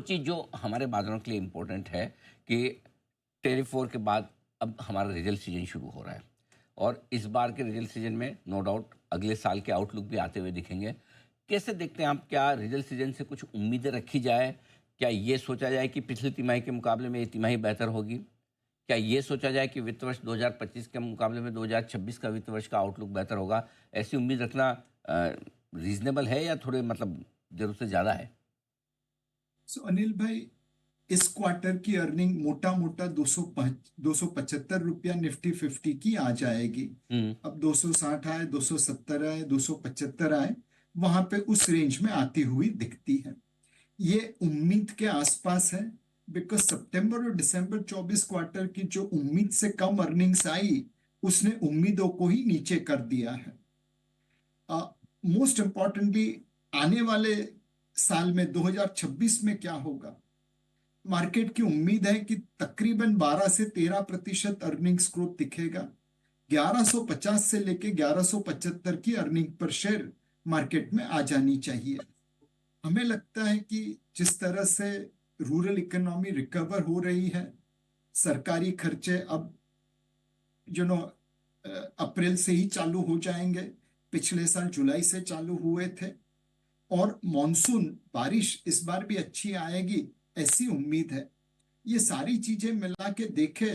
चीज़ जो हमारे बाजारों के लिए इम्पोर्टेंट है कि टेरिफ वॉर के बाद अब हमारा रिजल्ट सीजन शुरू हो रहा है और इस बार के रिजल्ट सीजन में नो डाउट अगले साल के आउटलुक भी आते हुए दिखेंगे। कैसे देखते हैं आप, क्या रिजल्ट सीजन से कुछ उम्मीदें रखी जाए? क्या ये सोचा जाए कि पिछली तिमाही के मुकाबले में ये तिमाही बेहतर होगी? क्या ये सोचा जाए कि वित्त वर्ष 2025 के मुकाबले में 2026 का वित्त वर्ष का आउटलुक बेहतर होगा? ऐसी उम्मीद रखना रीजनेबल है या थोड़े मतलब जरूरत से ज़्यादा है? अनिल भाई, इस क्वार्टर की अर्निंग मोटा मोटा 275 रुपया निफ्टी 50 की आ जाएगी। हम्म। अब 260 आए, 270 आए, 275 आए, वहां पे उस रेंज में आती हुई दिखती है। ये उम्मीद के आसपास है, बिकॉज सितंबर और दिसंबर 24 क्वार्टर की जो उम्मीद से कम अर्निंग्स आई, उसने उम्मीदों को ही नीचे कर दिया है। मोस्ट इंपॉर्टेंटली, आने वाले साल में 2026 में क्या होगा? मार्केट की उम्मीद है कि तकरीबन 12 से 13% अर्निंग्स ग्रोथ दिखेगा। 1150 से लेके 1175 की अर्निंग पर शेयर मार्केट में आ जानी चाहिए। हमें लगता है कि जिस तरह से रूरल इकोनॉमी रिकवर हो रही है, सरकारी खर्चे अब यू नो अप्रैल से ही चालू हो जाएंगे, पिछले साल जुलाई से चालू हुए थे, और मॉनसून बारिश इस बार भी अच्छी आएगी, ऐसी उम्मीद है। ये सारी चीजें मिला के देखे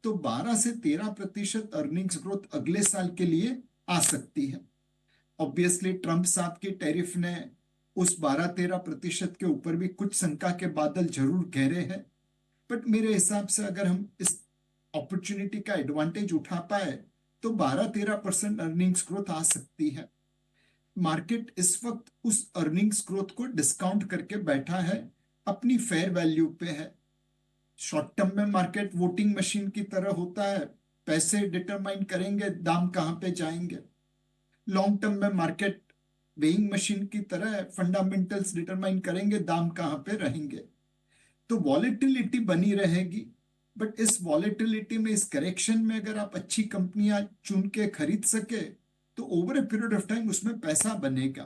तो 12 से 13% अर्निंग्स ग्रोथ अगले साल के लिए आ सकती है। ऑब्वियसली ट्रंप साहब की टैरिफ ने उस 12-13% के ऊपर भी कुछ शंका के बादल जरूर घेरे हैं, बट मेरे हिसाब से अगर हम इस अपॉर्चुनिटी का एडवांटेज उठा पाए तो 12-13% अर्निंग्स ग्रोथ आ सकती है। मार्केट इस वक्त उस अर्निंग्स ग्रोथ को डिस्काउंट करके बैठा है, अपनी फेयर वैल्यू पे है। शॉर्ट टर्म में मार्केट वोटिंग मशीन की तरह होता है, पैसे डिटरमाइन करेंगे दाम कहां पे जाएंगे। लॉन्ग टर्म में मार्केट वेइंग मशीन की तरह फंडामेंटल्स डिटरमाइन करेंगे दाम कहां पे रहेंगे। तो वॉलेटिलिटी बनी रहेगी, बट इस वॉलेटिलिटी में, इस करेक्शन में अगर आप अच्छी कंपनियां चुन के खरीद सके तो over a period of time उसमें पैसा बनेगा।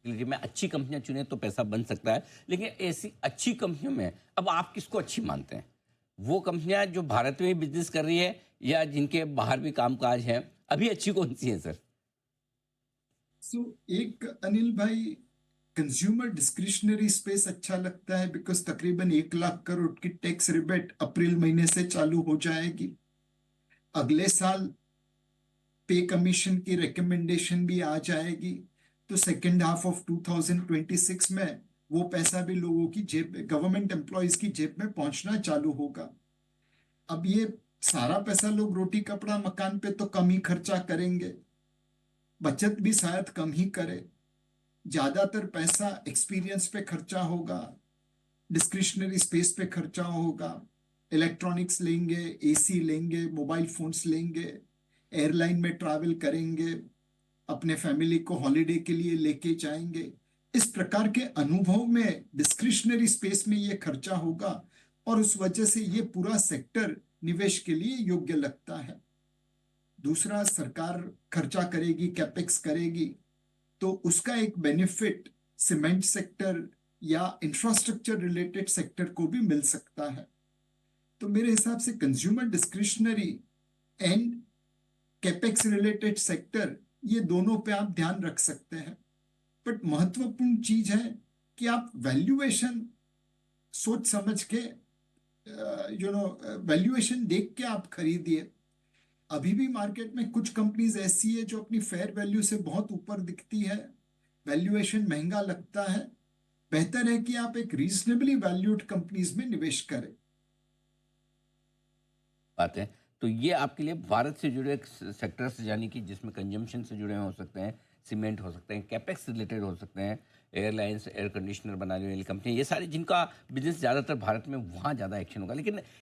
कि मैं अच्छी कंपनियां चुने तो पैसा बन सकता है, लेकिन ऐसी अच्छी कंपनियों में अब आप किसको अच्छी मानते हैं? वो कंपनियां जो भारत में ही बिजनेस कर रही है या जिनके बाहर भी कामकाज है? अभी अच्छी कौन सी है सर? एक अनिल भाई, कंज्यूमर डिस्क्रिशनरी स्पेस अच्छा लगता है, बिकॉज तकरीबन 1 लाख करोड़ की टैक्स रिबेट अप्रैल महीने से चालू हो जाएगी। अगले साल पे कमीशन की रिकमेंडेशन भी आ जाएगी, तो सेकेंड हाफ ऑफ 2026 में वो पैसा भी लोगों की जेब, गवर्नमेंट एम्प्लॉयज की जेब में पहुंचना चालू होगा। अब ये सारा पैसा लोग रोटी कपड़ा मकान पे तो कम ही खर्चा करेंगे, बचत भी शायद कम ही करे। ज्यादातर पैसा एक्सपीरियंस पे खर्चा होगा, डिस्क्रिशनरी स्पेस पे खर्चा होगा। इलेक्ट्रॉनिक्स लेंगे, एसी लेंगे, मोबाइल फोन्स लेंगे, एयरलाइन में ट्रैवल करेंगे, अपने फैमिली को हॉलिडे के लिए लेके जाएंगे। इस प्रकार के अनुभव में डिस्क्रिशनरी स्पेस में ये खर्चा होगा, और उस वजह से ये पूरा सेक्टर निवेश के लिए योग्य लगता है। दूसरा, सरकार खर्चा करेगी, कैपेक्स करेगी, तो उसका एक बेनिफिट सीमेंट सेक्टर या इंफ्रास्ट्रक्चर रिलेटेड सेक्टर को भी मिल सकता है। तो मेरे हिसाब से consumer discretionary and capex related sector, ये दोनों पे आप ध्यान रख सकते हैं। बट महत्वपूर्ण चीज है कि आप वैल्यूएशन सोच समझ के, वैल्यूएशन देख के आप खरीदिए। अभी भी मार्केट में कुछ कंपनीज ऐसी है जो अपनी फेयर वैल्यू से बहुत ऊपर दिखती है, वैल्यूएशन महंगा लगता है। बेहतर है कि आप एक रीजनेबली वैल्यूड कंपनीज में निवेश करें। बात है, तो ये आपके लिए भारत से जुड़े सेक्टर्स, यानी कि जिसमें कंजम्पशन से जुड़े हो सकते हैं, सीमेंट हो सकते हैं, कैपेक्स रिलेटेड हो सकते हैं, एयरलाइंस, एयर कंडीशनर बनाने वाली कंपनी, ये सारी जिनका बिजनेस ज़्यादातर भारत में, वहाँ ज़्यादा एक्शन होगा। लेकिन